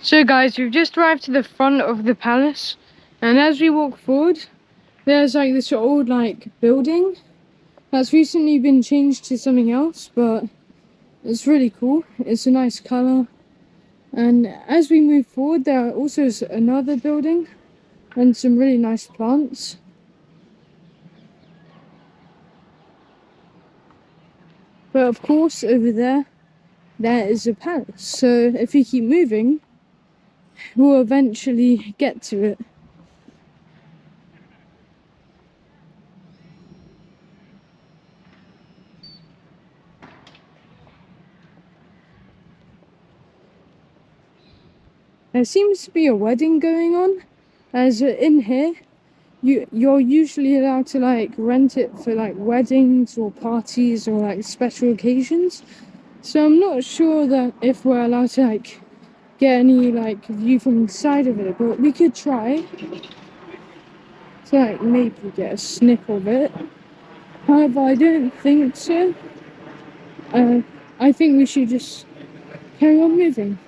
So guys, we've just arrived to the front of the palace, and as we walk forward, there's like this old building that's recently been changed to something else, but it's really cool. It's a nice colour. And as we move forward, there are also another building and some really nice plants. But of course, over there is a palace. So if we keep moving, we'll eventually get to it. There seems to be a wedding going on, as in here you're usually allowed to rent it for weddings or parties or special occasions. So I'm not sure that if we're allowed to get any view from the side of it, but we could try to maybe get a snip of it. However, I don't think so. I think we should just carry on moving.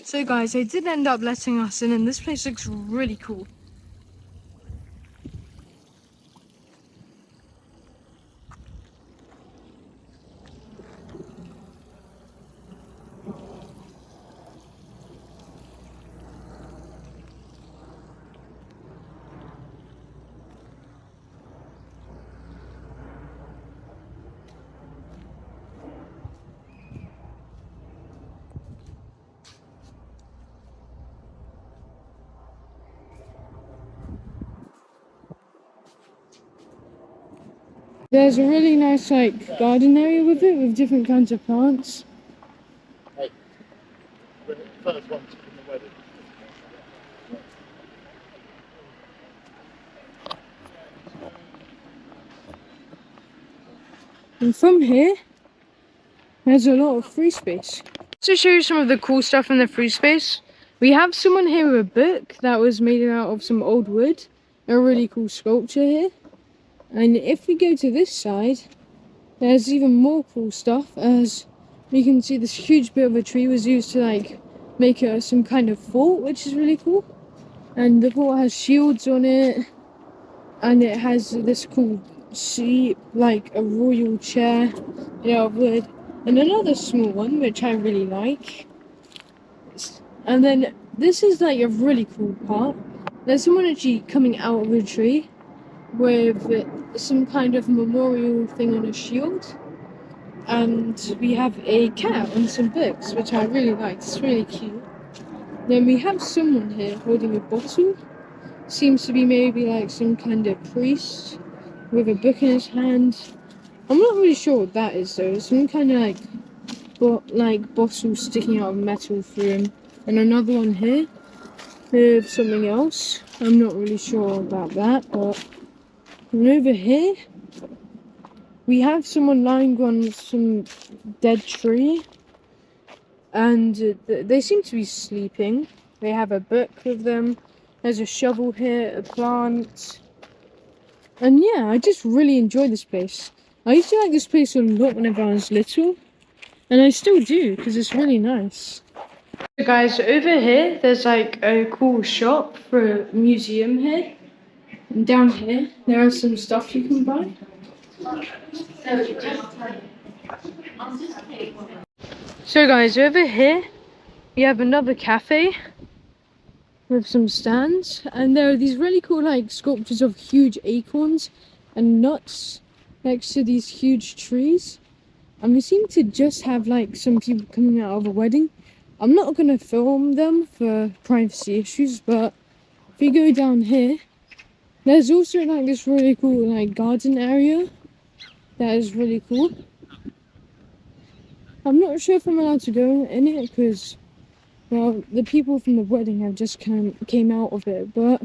So guys, they did end up letting us in, and this place looks really cool. There's a really nice garden area with it, with different kinds of plants. Hey, the first ones from the wedding. And from here, there's a lot of free space. To show you some of the cool stuff in the free space, we have someone here with a book that was made out of some old wood. A really cool sculpture here. And if we go to this side, there's even more cool stuff, as you can see this huge bit of a tree was used to make some kind of fort, which is really cool. And the fort has shields on it, and it has this cool seat, like a royal chair, of wood, and another small one which I really like. And then this is a really cool part. There's someone actually coming out of a tree with some kind of memorial thing on a shield, and we have a cat and some books, which I really like. It's really cute. Then we have someone here holding a bottle. Seems to be maybe some kind of priest with a book in his hand. I'm not really sure what that is though. Some kind of bottle sticking out of metal through him, and another one here with something else. I'm not really sure about that, but. And over here, we have someone lying on some dead tree, and they seem to be sleeping. They have a book with them. There's a shovel here, a plant. And yeah, I just really enjoy this place. I used to like this place a lot whenever I was little, and I still do, because it's really nice. So guys, over here, there's a cool shop for a museum here. And down here, there is some stuff you can buy. So guys, over here, we have another cafe with some stands. And there are these really cool sculptures of huge acorns and nuts next to these huge trees. And we seem to just have some people coming out of a wedding. I'm not going to film them for privacy issues, but if you go down here, there's also this really cool garden area that is really cool. I'm not sure if I'm allowed to go in it because, well, the people from the wedding have just came out of it. But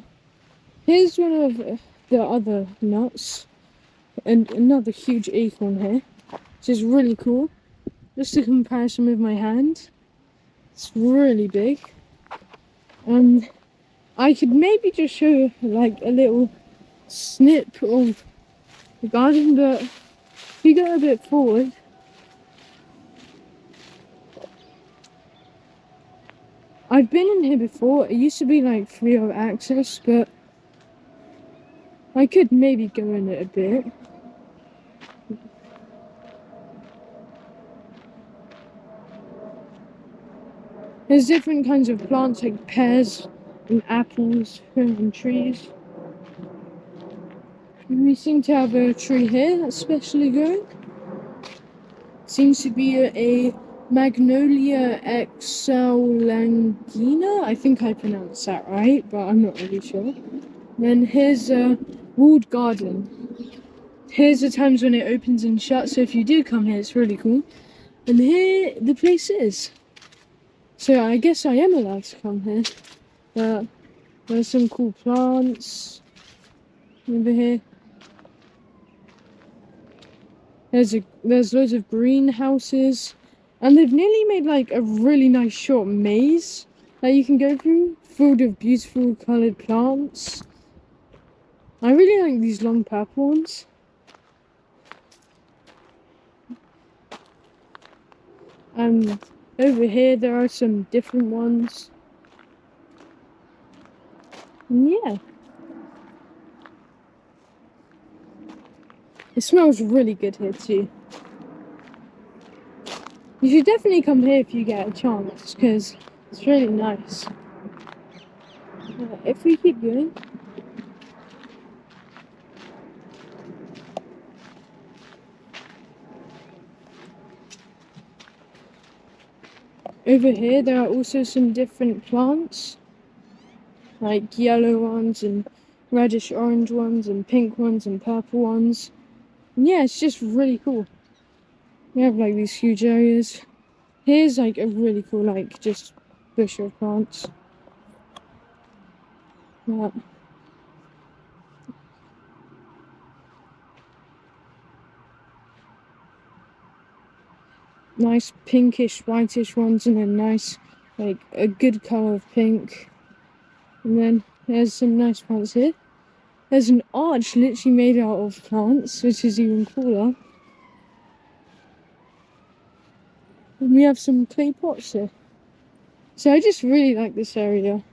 here's one of the other nuts and another huge acorn here, which is really cool. Just a comparison with my hand, it's really big. I could maybe just show like a little snip of the garden, but if you go a bit forward, I've been in here before. It used to be like free of access, but I could maybe go in it a bit. There's different kinds of plants like pears and apples and trees. We seem to have a tree here that's specially growing. Seems to be a Magnolia excelangina. I think I pronounced that right, but I'm not really sure. Then here's a walled garden. Here's the times when it opens and shuts, so if you do come here, it's really cool. And here the place is. So I guess I am allowed to come here. But there's some cool plants over here. There's loads of greenhouses, and they've nearly made like a really nice short maze that you can go through, filled with beautiful coloured plants. I really like these long purple ones. And over here there are some different ones. And yeah. It smells really good here too. You should definitely come here if you get a chance, because it's really nice. If we keep going. Over here there are also some different plants, like yellow ones and reddish orange ones and pink ones and purple ones. And yeah, it's just really cool. We have like these huge areas. Here's like a really cool like just bush of plants. Yeah. Nice pinkish whitish ones and a nice like a good colour of pink. And then there's some nice plants here. There's an arch literally made out of plants, which is even cooler. And we have some clay pots here. So I just really like this area.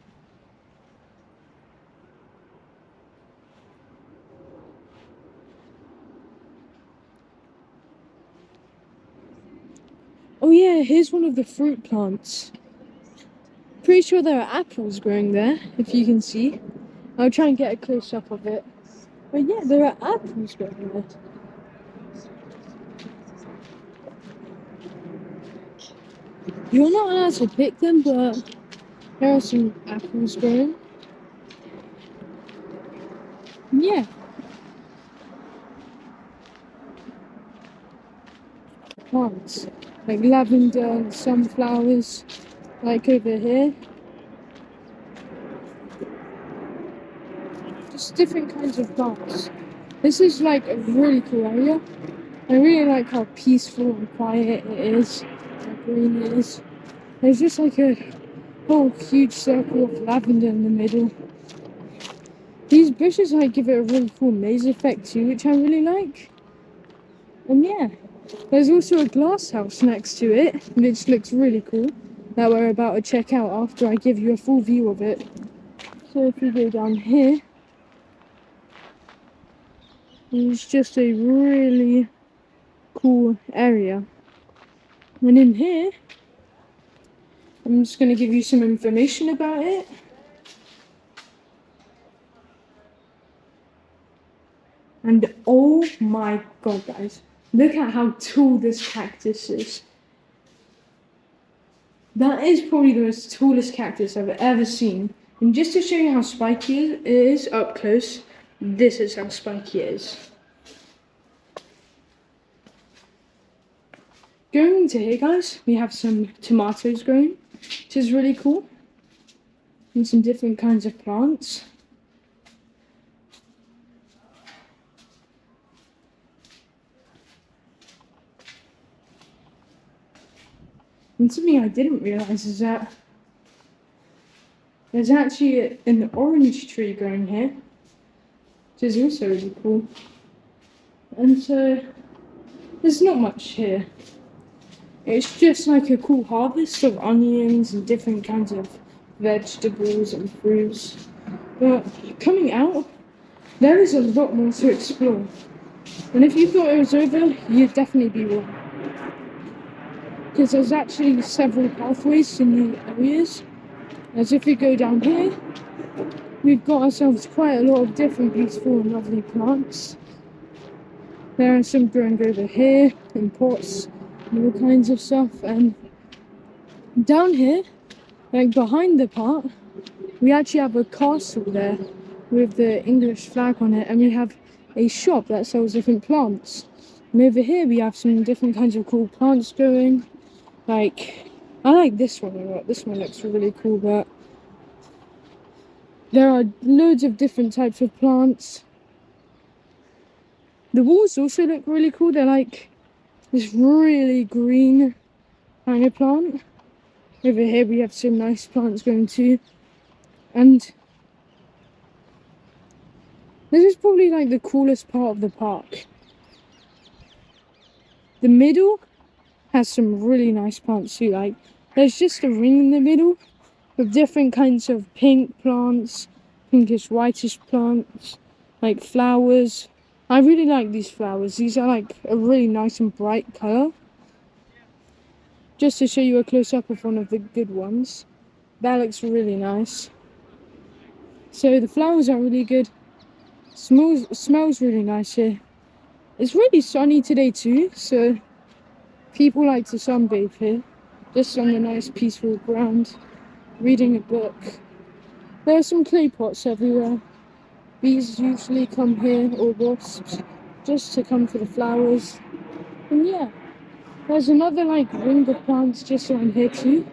Oh yeah, here's one of the fruit plants. Pretty sure there are apples growing there, if you can see. I'll try and get a close up of it. But yeah, there are apples growing there. You're not allowed to pick them, but there are some apples growing. Yeah. Plants. Like lavender and sunflowers. Like over here. Just different kinds of plants. This is like a really cool area. I really like how peaceful and quiet it is. How green it is. There's just like a whole huge circle of lavender in the middle. These bushes like give it a really cool maze effect too, which I really like. And yeah, there's also a glass house next to it, which looks really cool, that we're about to check out after I give you a full view of it. So if you go down here, it's just a really cool area. And in here, I'm just going to give you some information about it. And oh my god, guys, look at how tall this cactus is. That is probably the most tallest cactus I've ever seen. And just to show you how spiky it is up close, this is how spiky it is. Going into here, guys, we have some tomatoes growing, which is really cool. And some different kinds of plants. And something I didn't realise is that There's actually an orange tree growing here, which is also really cool. And so there's not much here. It's just like a cool harvest of onions and different kinds of vegetables and fruits. But coming out, there is a lot more to explore. And if you thought it was over, you'd definitely be wrong. Because there's actually several pathways to new areas. As if we go down here, we've got ourselves quite a lot of different beautiful and lovely plants. There are some growing over here in pots and all kinds of stuff. And down here, like behind the park, we actually have a castle there with the English flag on it, and we have a shop that sells different plants. And over here we have some different kinds of cool plants going. Like, I like this one a lot. This one looks really cool, but there are loads of different types of plants. The walls also look really cool. They're like this really green kind of plant. Over here we have some nice plants going too. And this is probably like the coolest part of the park. The middle has some really nice plants too. Like, there's just a ring in the middle with different kinds of pink plants, pinkish whitish plants, like flowers. I really like these flowers. These are like a really nice and bright colour. Just to show you a close-up of one of the good ones. That looks really nice. So the flowers are really good. Smells really nice here. It's really sunny today too, so people like to sunbathe here, just on the nice peaceful ground, reading a book. There are some clay pots everywhere. Bees usually come here, or wasps, just to come for the flowers. And yeah, there's another like ring of plants just around here too.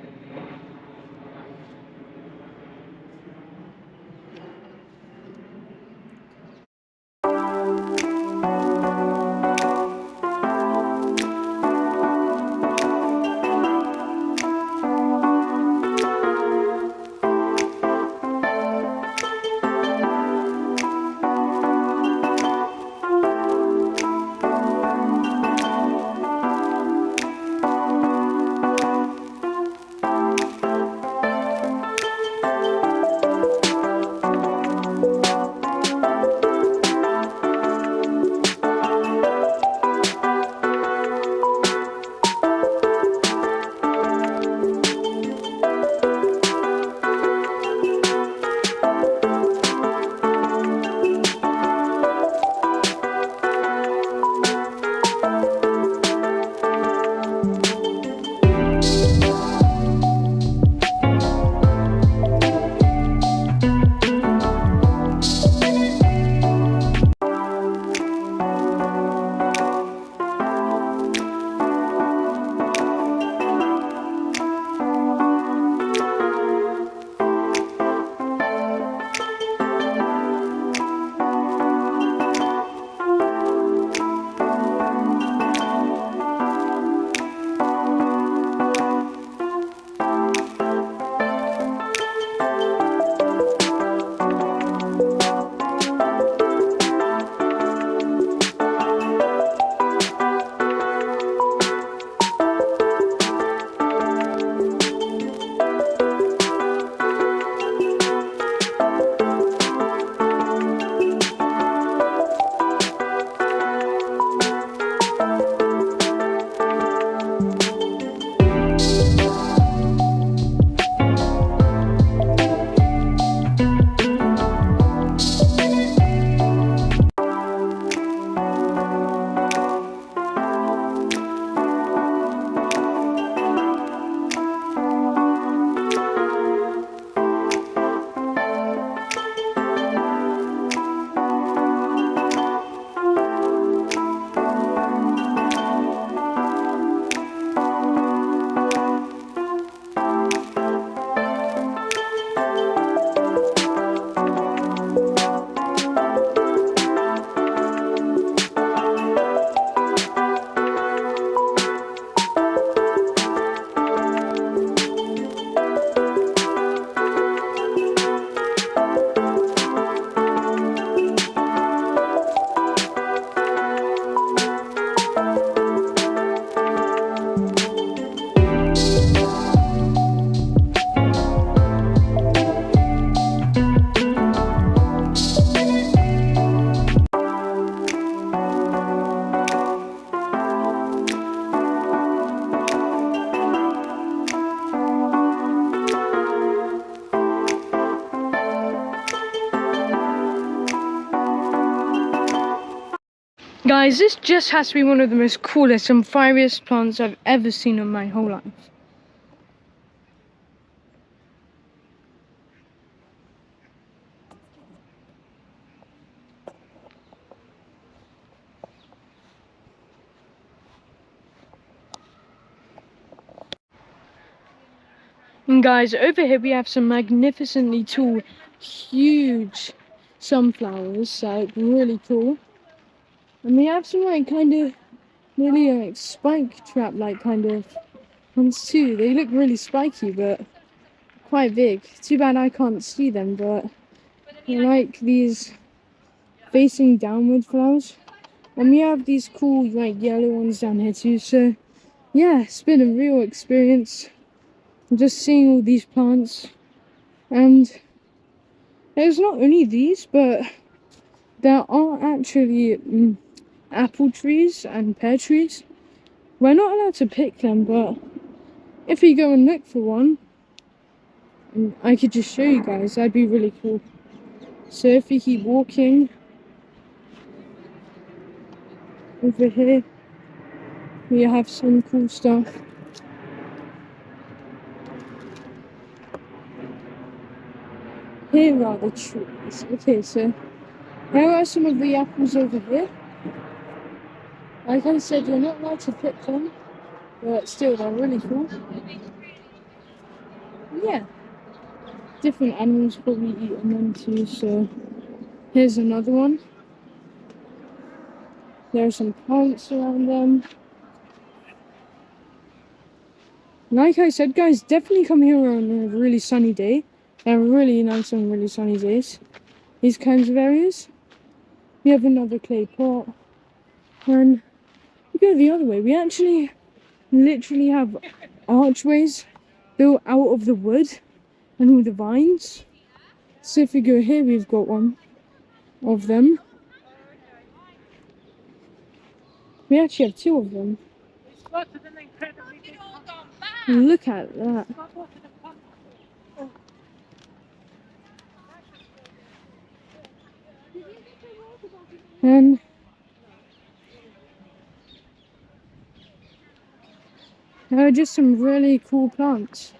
Guys, this just has to be one of the most coolest and fieriest plants I've ever seen in my whole life. And guys, over here we have some magnificently tall, huge sunflowers, like really cool. And we have some like kind of nearly like spike trap like kind of ones too. They look really spiky but quite big. Too bad I can't see them, but I like these facing downward flowers. And we have these cool like yellow ones down here too. So yeah, it's been a real experience just seeing all these plants. And there's not only these, but there are actually apple trees and pear trees. We're not allowed to pick them, but if you go and look for one, I could just show you guys, that'd be really cool. So if you keep walking over here, we have some cool stuff. Here are the trees. Okay, so here are some of the apples over here. Like I said, you're not allowed to pick them, but still, they're really cool. Yeah, different animals probably eating them too, so here's another one. There are some plants around them. Like I said, guys, definitely come here on a really sunny day. They're really nice on really sunny days. These kinds of areas. We have another clay pot. And we go the other way. We actually literally have archways built out of the wood and all the vines. So if we go here, we've got one of them. We actually have two of them. Look at that. And there are just some really cool plants.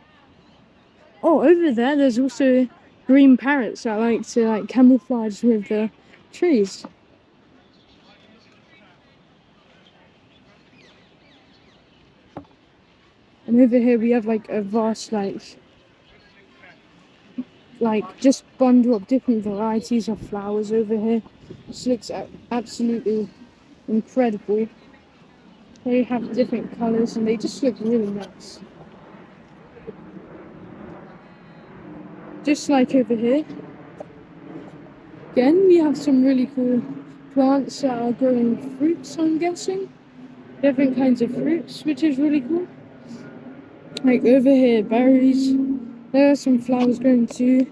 Oh, over there, there's also green parrots that like to like camouflage with the trees. And over here we have like a vast like just bundle of different varieties of flowers over here. This looks absolutely incredible. They have different colours and they just look really nice. Just like over here. Again, we have some really cool plants that are growing fruits, I'm guessing. Different kinds of fruits, which is really cool. Like over here, berries. There are some flowers growing too.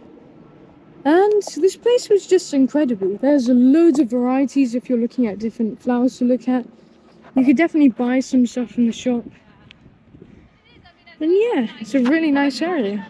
And this place was just incredible. There's loads of varieties if you're looking at different flowers to look at. You could definitely buy some stuff from the shop. And yeah, it's a really nice area.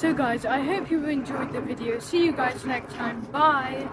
So guys, I hope you enjoyed the video. See you guys next time. Bye.